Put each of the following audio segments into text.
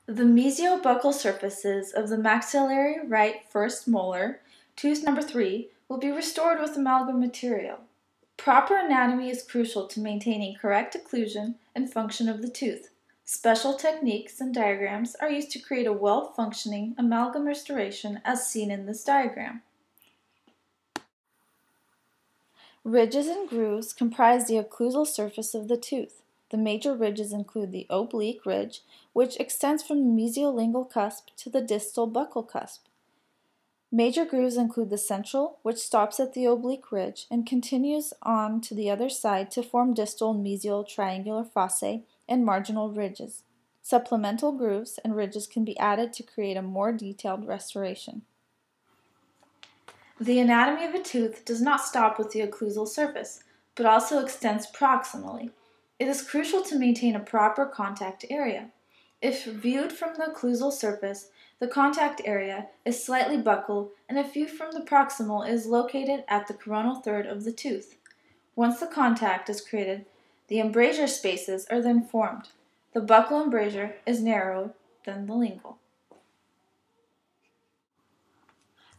The mesiobuccal surfaces of the maxillary right first molar, tooth number 3, will be restored with amalgam material. Proper anatomy is crucial to maintaining correct occlusion and function of the tooth. Special techniques and diagrams are used to create a well-functioning amalgam restoration as seen in this diagram. Ridges and grooves comprise the occlusal surface of the tooth. The major ridges include the oblique ridge, which extends from the mesiolingual cusp to the distal buccal cusp. Major grooves include the central, which stops at the oblique ridge and continues on to the other side to form distal mesial triangular fossae and marginal ridges. Supplemental grooves and ridges can be added to create a more detailed restoration. The anatomy of a tooth does not stop with the occlusal surface, but also extends proximally. It is crucial to maintain a proper contact area. If viewed from the occlusal surface, the contact area is slightly buccal, and if viewed from the proximal, it is located at the coronal third of the tooth. Once the contact is created, the embrasure spaces are then formed. The buccal embrasure is narrower than the lingual.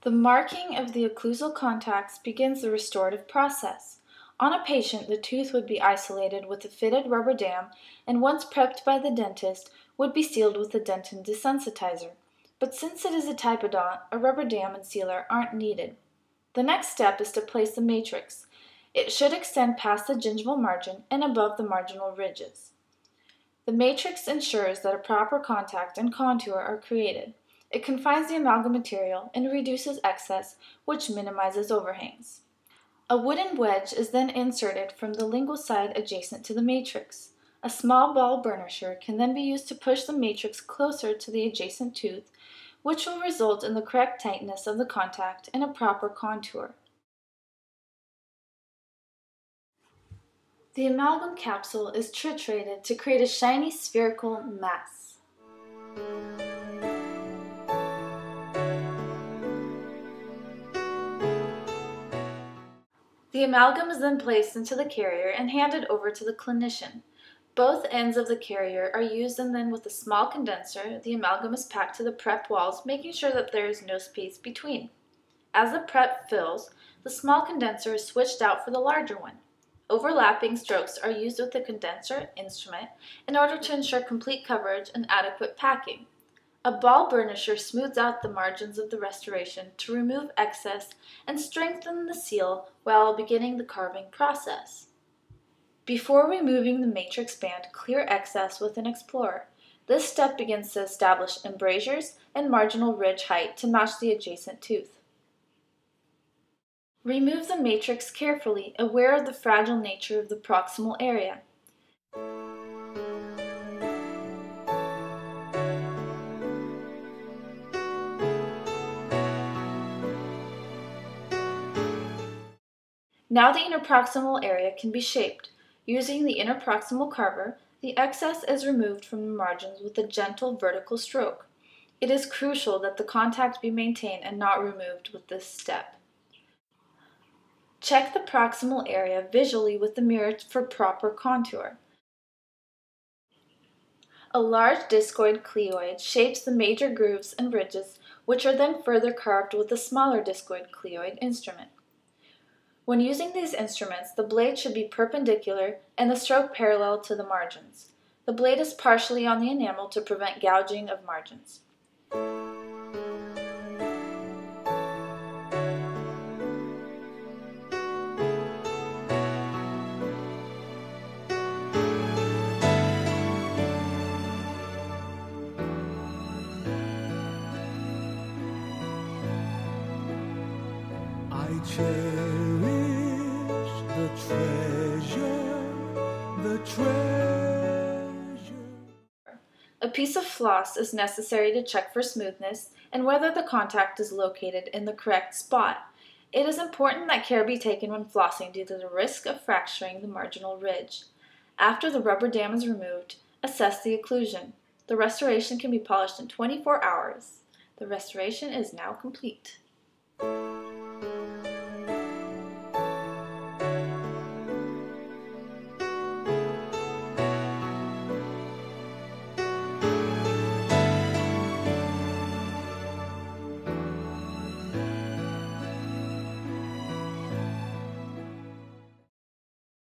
The marking of the occlusal contacts begins the restorative process. On a patient, the tooth would be isolated with a fitted rubber dam and once prepped by the dentist, would be sealed with a dentin desensitizer. But since it is a typodont, a rubber dam and sealer aren't needed. The next step is to place the matrix. It should extend past the gingival margin and above the marginal ridges. The matrix ensures that a proper contact and contour are created. It confines the amalgam material and reduces excess, which minimizes overhangs. A wooden wedge is then inserted from the lingual side adjacent to the matrix. A small ball burnisher can then be used to push the matrix closer to the adjacent tooth, which will result in the correct tightness of the contact and a proper contour. The amalgam capsule is triturated to create a shiny spherical mass. The amalgam is then placed into the carrier and handed over to the clinician. Both ends of the carrier are used, and then with a small condenser, the amalgam is packed to the prep walls, making sure that there is no space between. As the prep fills, the small condenser is switched out for the larger one. Overlapping strokes are used with the condenser instrument in order to ensure complete coverage and adequate packing. A ball burnisher smooths out the margins of the restoration to remove excess and strengthen the seal while beginning the carving process. Before removing the matrix band, clear excess with an explorer. This step begins to establish embrasures and marginal ridge height to match the adjacent tooth. Remove the matrix carefully, aware of the fragile nature of the proximal area. Now the interproximal area can be shaped. Using the interproximal carver, the excess is removed from the margins with a gentle vertical stroke. It is crucial that the contact be maintained and not removed with this step. Check the proximal area visually with the mirror for proper contour. A large discoid cleoid shapes the major grooves and ridges, which are then further carved with a smaller discoid cleoid instrument. When using these instruments, the blade should be perpendicular and the stroke parallel to the margins. The blade is partially on the enamel to prevent gouging of margins. I cherish the treasure. A piece of floss is necessary to check for smoothness and whether the contact is located in the correct spot. It is important that care be taken when flossing due to the risk of fracturing the marginal ridge. After the rubber dam is removed, assess the occlusion. The restoration can be polished in 24 hours. The restoration is now complete.